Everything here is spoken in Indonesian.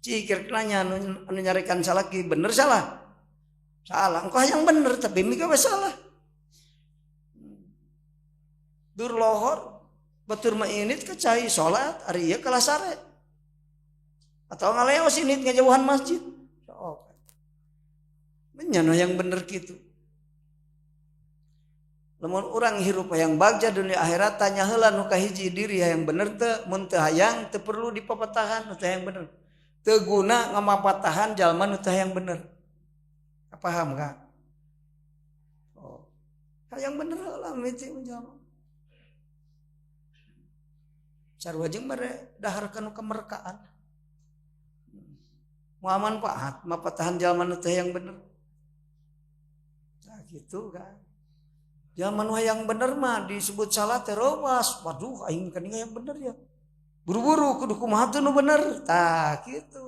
Cikir nanya anu nyarikan salaki bener salah. Salah, engkau yang bener tapi mika salah. Dur lohor batur mainit ke cai salat ari ieu kelas sare. Atau ngaleos init ngajauhan masjid. Sok. Menyana yang bener kitu. Lamun urang hirup hayang bagja dunia akhirat tanya heula nu kahiji diri hayang bener teu mun teu hayang teu perlu dipapatahan nu teu hayang bener. Teu guna ngamapatahan jalma nu teu hayang bener. Paham ka? Oh. Hayang bener heula miti jalma. Sarua jeung bare daharkeun kemerkaan. Moal manfaat mapatahan jalma nu teu hayang bener. Nah gitu kan. Jalma nu hayang bener mah disebut salah teh rawas. Waduh aing kan yang bener ya. Buru-buru kudu kumaha teu nu bener. Tah kitu.